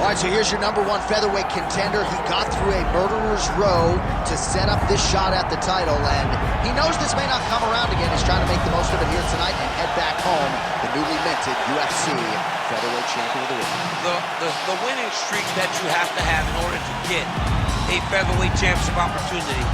All right, so here's your #1 featherweight contender. He got through a murderer's row to set up this shot at the title, and he knows this may not come around again. He's trying to make the most of it here tonight and head back home, the newly minted UFC featherweight champion of the world. The winning streak that you have to have in order to get a featherweight championship opportunity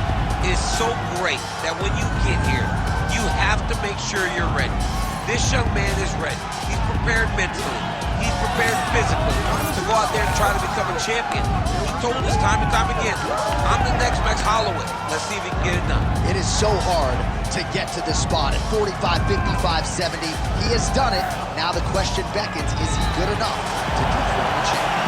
is so great that when you get here, you have to make sure you're ready. This young man is ready. He's prepared mentally. He's prepared physically to go out there and try to become a champion. He told us time and time again, I'm the next Max Holloway. Let's see if he can get it done. It is so hard to get to this spot at 45, 55, 70. He has done it. Now the question beckons, is he good enough to confirm the champion?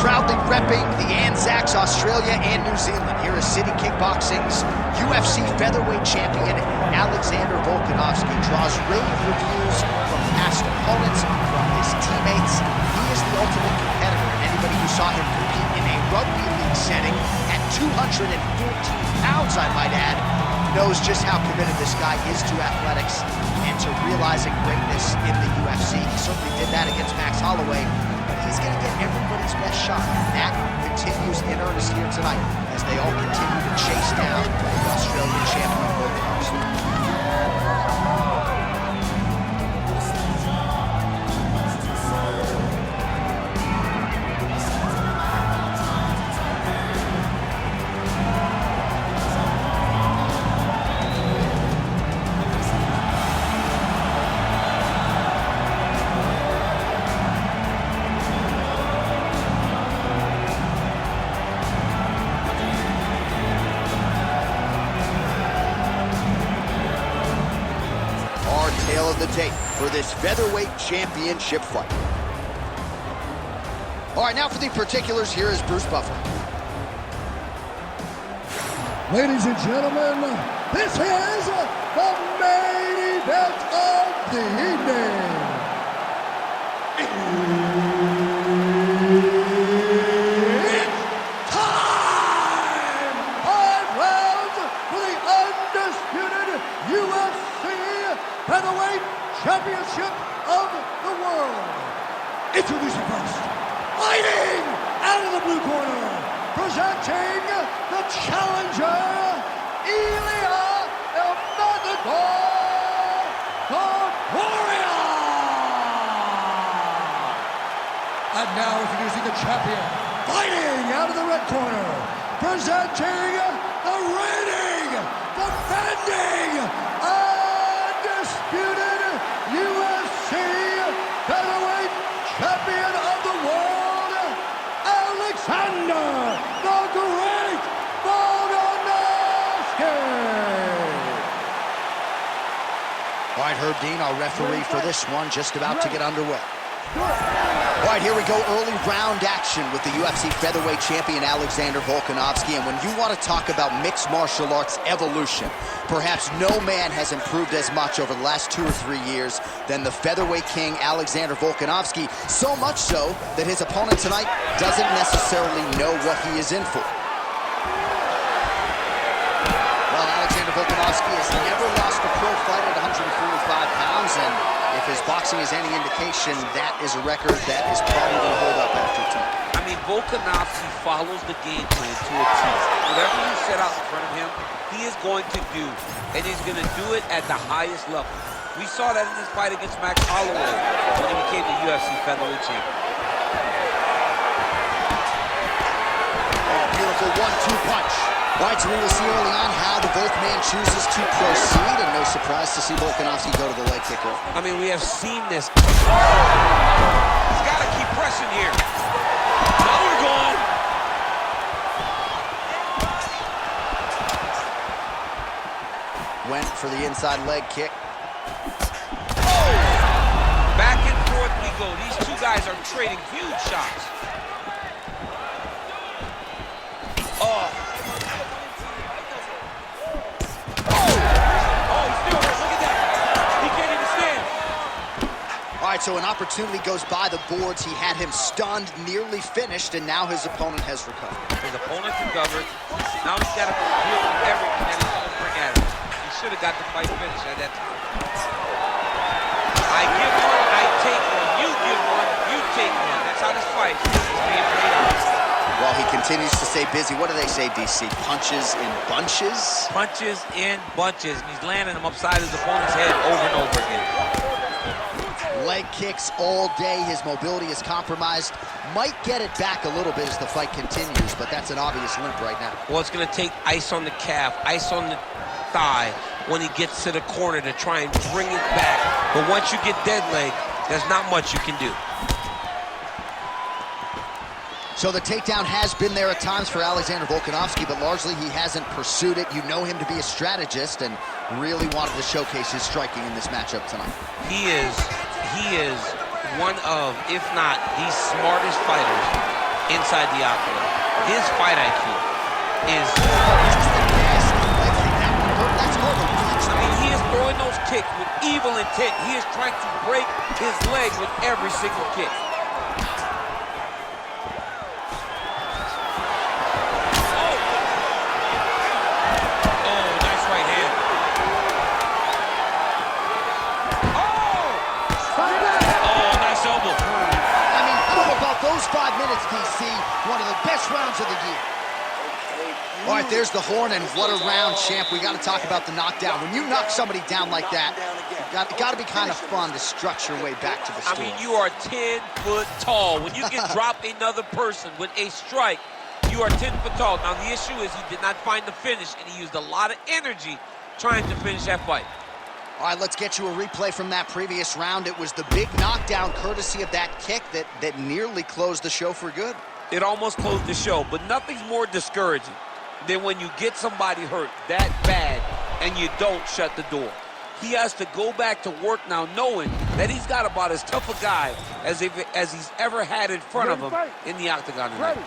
Proudly repping the Anzacs, Australia and New Zealand. Here is City Kickboxing's UFC featherweight champion, Alexander Volkanovski. Draws rave reviews from past opponents, from his teammates. He is the ultimate competitor. Anybody who saw him compete in a rugby league setting at 214 pounds, I might add, knows just how committed this guy is to athletics and to realizing greatness in the UFC. He certainly did that against Max Holloway. He's going to get everybody's best shot, and that continues in earnest here tonight as they all continue to chase down the Australian champion, Volkanovski. Tale of the tape for this featherweight championship fight. All right, now for the particulars, here is Bruce Buffer. Ladies and gentlemen, this is the main event of the evening. It's time! 5 rounds for the undisputed UFC Featherweight Championship of the world. Introducing first, fighting out of the blue corner, presenting the challenger, Ilia Topuria. And now introducing the champion, fighting out of the red corner, presenting the reigning, defending, undisputed UFC featherweight champion of the world, Alexander the Great Volkanovski. All right, Herb Dean, our referee for this one, just about to get underway. All right, here we go, early round action with the UFC featherweight champion Alexander Volkanovski. And when you want to talk about mixed martial arts evolution, perhaps no man has improved as much over the last 2 or 3 years than the featherweight king Alexander Volkanovski, so much so that his opponent tonight doesn't necessarily know what he is in for. Well, Alexander Volkanovski has never lost a pro fight at 145 pounds, and if his boxing is any indication, that is a record that is probably going to hold up after tonight. I mean, Volkanovski follows the game plan to a T. Whatever you set out in front of him, he is going to do, and he's going to do it at the highest level. We saw that in this fight against Max Holloway when he became the UFC featherweight champion. Oh, beautiful 1-2 punch. All right, so we will see early on how the Volk man chooses to proceed, and no surprise to see Volkanovski go to the leg kick. I mean, we have seen this. He's got to keep pressing here. Now we're going. Went for the inside leg kick. Oh! Back and forth we go. These two guys are trading huge shots. Oh! Oh, he's doing right, so an opportunity goes by the boards. He had him stunned, nearly finished, and now his opponent has recovered. His opponent recovered. Now he's got to deal with everything that he's going to bring at him. He should have got the fight finished at that time. I give one, I take one. You give one, you take one. That's how this fight is being played out. Well, he continues to stay busy. What do they say, DC? Punches in bunches? Punches in bunches. And he's landing them upside his opponent's head over and over again. Leg kicks all day. His mobility is compromised. Might get it back a little bit as the fight continues, but that's an obvious limp right now. Well, it's going to take ice on the calf, ice on the thigh when he gets to the corner to try and bring it back. But once you get dead leg, there's not much you can do. So the takedown has been there at times for Alexander Volkanovski, but largely he hasn't pursued it. You know him to be a strategist and really wanted to showcase his striking in this matchup tonight. He is one of, if not the smartest fighters inside the octagon. His fight IQ is I mean, he is throwing those kicks with evil intent. He is trying to break his leg with every single kick. Those 5 minutes, DC, one of the best rounds of the year. All right, there's the horn, and what a round, champ. We got to talk about the knockdown. When you knock somebody down like that, it got to be kind of fun to structure your way back to the stool. I mean, you are 10 foot tall. When you can drop another person with a strike, you are 10 foot tall. Now, the issue is he did not find the finish, and he used a lot of energy trying to finish that fight. All right, let's get you a replay from that previous round. It was the big knockdown courtesy of that kick that nearly closed the show for good. It almost closed the show, but nothing's more discouraging than when you get somebody hurt that bad and you don't shut the door. He has to go back to work now knowing that he's got about as tough a guy as he's ever had in front of him in the octagon tonight.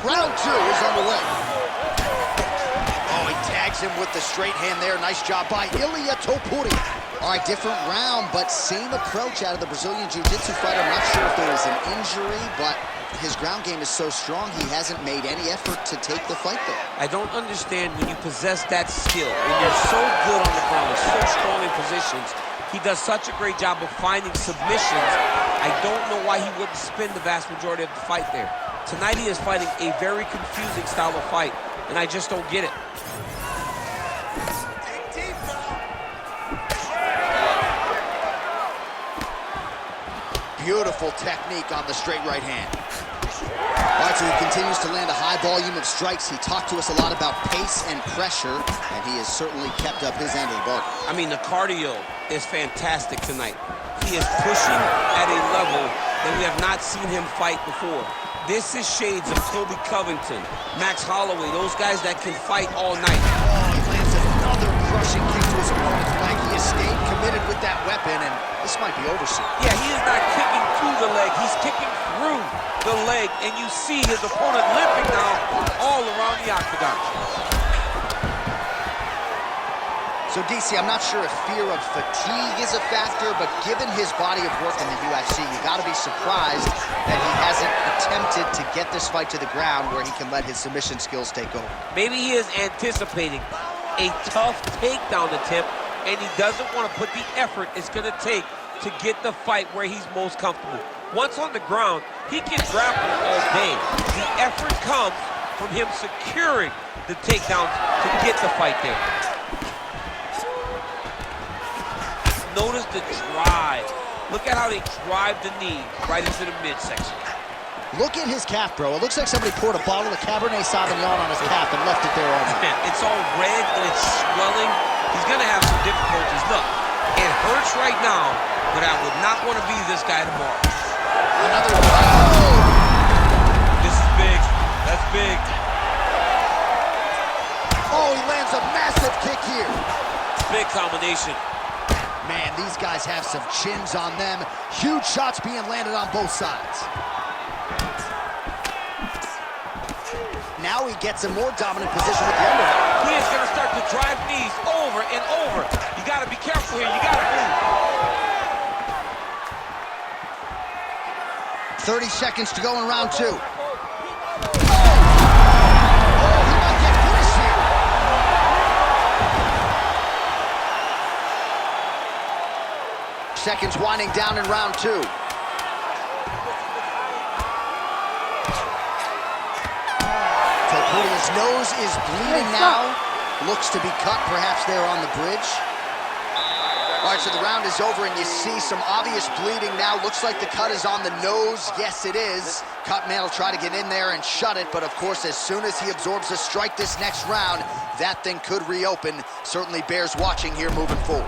Round 2 is underway. Oh, he tags him with the straight hand there. Nice job by Ilia Topuria. All right, different round, but same approach out of the Brazilian Jiu-Jitsu fighter. I'm not sure if there was an injury, but his ground game is so strong, he hasn't made any effort to take the fight there. I don't understand when you possess that skill, when you're so good on the ground, so strong in positions. He does such a great job of finding submissions. I don't know why he wouldn't spend the vast majority of the fight there. Tonight he is fighting a very confusing style of fight, and I just don't get it. Beautiful technique on the straight right hand. All right, so he continues to land a high volume of strikes. He talked to us a lot about pace and pressure, and he has certainly kept up his end of the bargain. I mean, the cardio is fantastic tonight. He is pushing at a level that we have not seen him fight before. This is shades of Kobe Covington, Max Holloway, those guys that can fight all night. Oh, he lands another crushing kick to his opponent's leg. He has stayed committed with that weapon, and this might be over soon. Yeah, he is not kicking to the leg. He's kicking through the leg, and you see his opponent limping now all around the octagon. So, DC, I'm not sure if fear of fatigue is a factor, but given his body of work in the UFC, you got to be surprised that he hasn't attempted to get this fight to the ground where he can let his submission skills take over. Maybe he is anticipating a tough takedown attempt, and he doesn't want to put the effort it's going to take to get the fight where he's most comfortable. Once on the ground, he can grapple all day. The effort comes from him securing the takedowns to get the fight there. Notice the drive. Look at how they drive the knee right into the midsection. Look at his calf, bro. It looks like somebody poured a bottle of Cabernet Sauvignon on his calf and left it there all night. It's all red and it's swelling. He's going to have some difficulties. Look, it hurts right now, but I would not want to be this guy tomorrow. Another one. Oh! This is big. That's big. Oh, he lands a massive kick here. Big combination. Man, these guys have some chins on them. Huge shots being landed on both sides. Now he gets a more dominant position with the underhook. He is going to start to drive knees over and over. You got to be careful here. You got to move. 30 seconds to go in round 2. Oh, he might get finished here. Seconds winding down in round 2. Topuria's nose is bleeding now. Looks to be cut, perhaps there on the bridge. All right, so the round is over, and you see some obvious bleeding now. Looks like the cut is on the nose. Yes, it is. Cutman will try to get in there and shut it, but of course, as soon as he absorbs a strike this next round, that thing could reopen. Certainly bears watching here moving forward.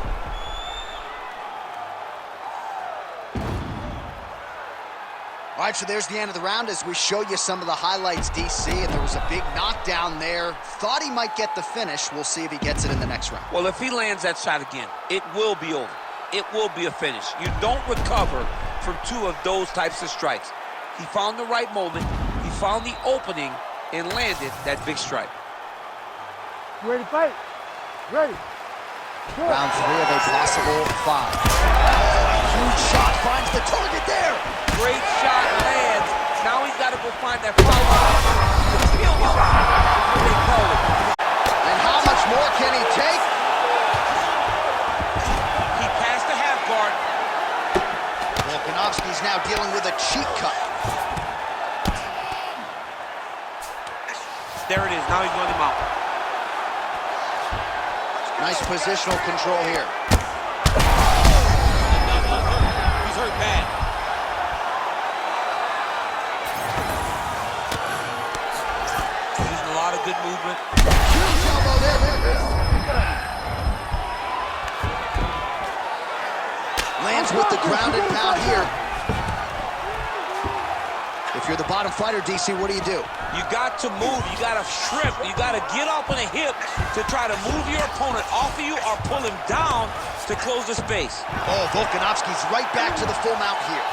All right, so there's the end of the round as we show you some of the highlights, DC, and there was a big knockdown there. Thought he might get the finish. We'll see if he gets it in the next round. Well, if he lands that shot again, it will be over. It will be a finish. You don't recover from 2 of those types of strikes. He found the right moment, he found the opening, and landed that big strike. You ready to fight? Ready. Good. Round 3 of a possible 5. Huge shot finds the target there. Great shot lands. Now he's got to go find that follow-up. The kill shot, what they call it. And how much more can he take? He passed the half guard. Volkanovski's now dealing with a cheek cut. There it is. Now he's running him out. Nice positional control here. He's hurt bad. Using a lot of good movement. Huge elbow there. Lands with the grounded pound here. If you're the bottom fighter, DC, what do? You got to move, you got to shrimp, you got to get up on a hip to try to move your opponent off of you or pull him down to close the space. Oh, Volkanovski's right back to the full mount here.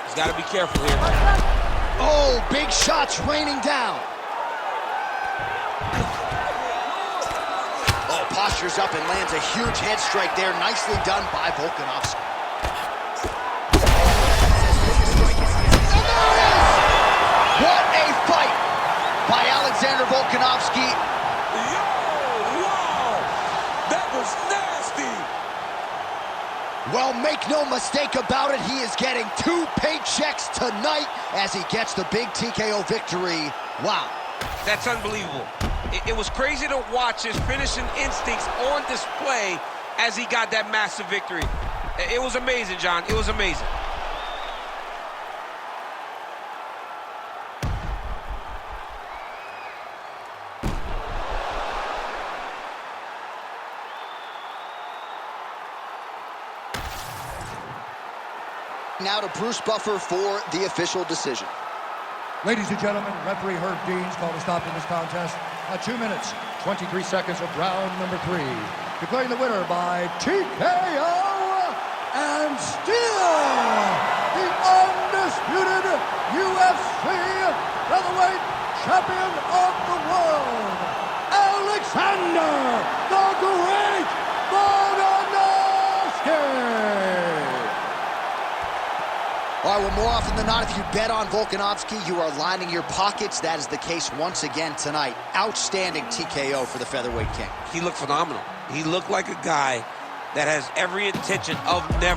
He's got to be careful here. Oh, big shots raining down. Oh, postures up and lands a huge head strike there. Nicely done by Volkanovski. What a fight by Alexander Volkanovski. Wow, that was nasty. Well, make no mistake about it, he is getting 2 paychecks tonight as he gets the big TKO victory. Wow. That's unbelievable. It was crazy to watch his finishing instincts on display as he got that massive victory. It was amazing, John. It was amazing. Now to Bruce Buffer for the official decision. Ladies and gentlemen, referee Herb Dean's called a stop to this contest at 2 minutes, 23 seconds of round number 3. Declaring the winner by TKO and still the undisputed UFC Featherweight Champion of the World, Alexander the Great Volkanovski. All right, well, more often than not, if you bet on Volkanovski, you are lining your pockets. That is the case once again tonight. Outstanding TKO for the Featherweight King. He looked phenomenal. He looked like a guy that has every intention of never